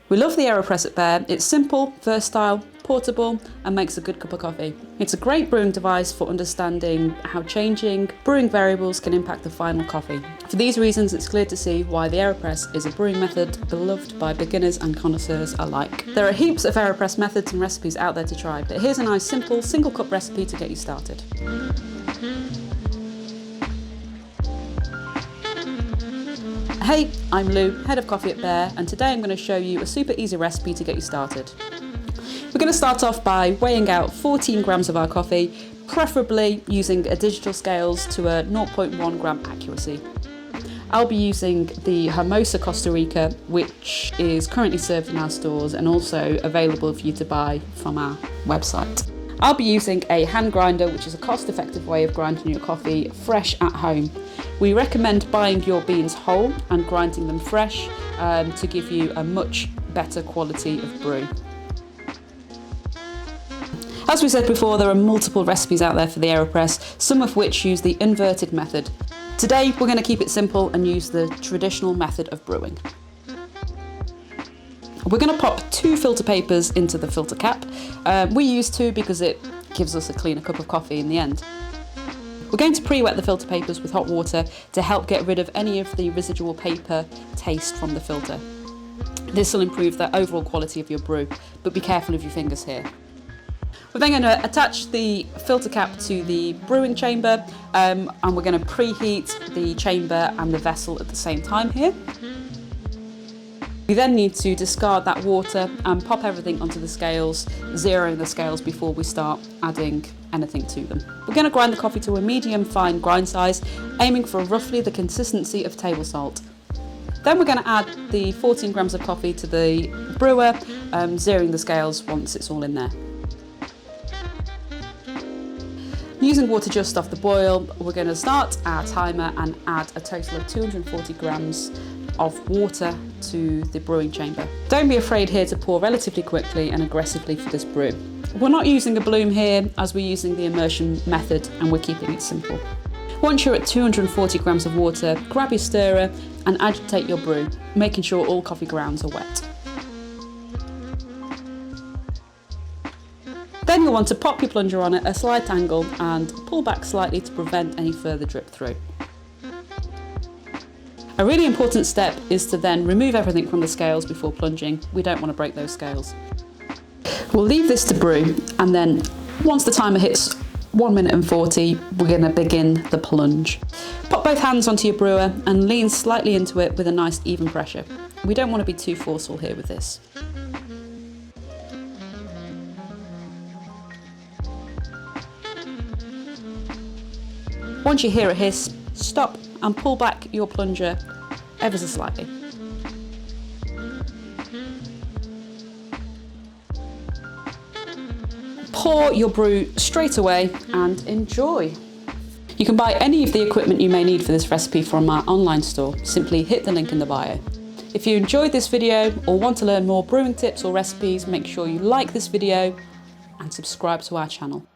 We love the AeroPress at Bear. It's simple, versatile, portable, and makes a good cup of coffee. It's a great brewing device for understanding how changing brewing variables can impact the final coffee. For these reasons, it's clear to see why the AeroPress is a brewing method beloved by beginners and connoisseurs alike. There are heaps of AeroPress methods and recipes out there to try, but here's a nice simple single cup recipe to get you started. Hey, I'm Lou, head of coffee at Bear, and today I'm going to show you a super easy recipe to get you started. We're going to start off by weighing out 14 grams of our coffee, preferably using a digital scales to a 0.1 gram accuracy. I'll be using the Hermosa Costa Rica, which is currently served in our stores and also available for you to buy from our website. I'll be using a hand grinder, which is a cost-effective way of grinding your coffee fresh at home. We recommend buying your beans whole and grinding them fresh to give you a much better quality of brew. As we said before, there are multiple recipes out there for the AeroPress, some of which use the inverted method. Today, we're going to keep it simple and use the traditional method of brewing. We're going to pop 2 filter papers into the filter cap. We use 2 because it gives us a cleaner cup of coffee in the end. We're going to pre-wet the filter papers with hot water to help get rid of any of the residual paper taste from the filter. This will improve the overall quality of your brew, but be careful of your fingers here. We're then going to attach the filter cap to the brewing chamber and we're going to preheat the chamber and the vessel at the same time here. We then need to discard that water and pop everything onto the scales, zeroing the scales before we start adding anything to them. We're going to grind the coffee to a medium fine grind size, aiming for roughly the consistency of table salt. Then we're going to add the 14 grams of coffee to the brewer, zeroing the scales once it's all in there. Using water just off the boil, we're going to start our timer and add a total of 240 grams of water to the brewing chamber. Don't be afraid here to pour relatively quickly and aggressively for this brew. We're not using a bloom here as we're using the immersion method and we're keeping it simple. Once you're at 240 grams of water, grab your stirrer and agitate your brew, making sure all coffee grounds are wet. Then you'll want to pop your plunger on at a slight angle and pull back slightly to prevent any further drip through. A really important step is to then remove everything from the scales before plunging. We don't want to break those scales. We'll leave this to brew, and then once the timer hits 1 minute and 40, we're going to begin the plunge. Pop both hands onto your brewer and lean slightly into it with a nice even pressure. We don't want to be too forceful here with this. Once you hear a hiss, stop and pull back your plunger ever so slightly. Pour your brew straight away and enjoy. You can buy any of the equipment you may need for this recipe from our online store. Simply hit the link in the bio. If you enjoyed this video or want to learn more brewing tips or recipes, make sure you like this video and subscribe to our channel.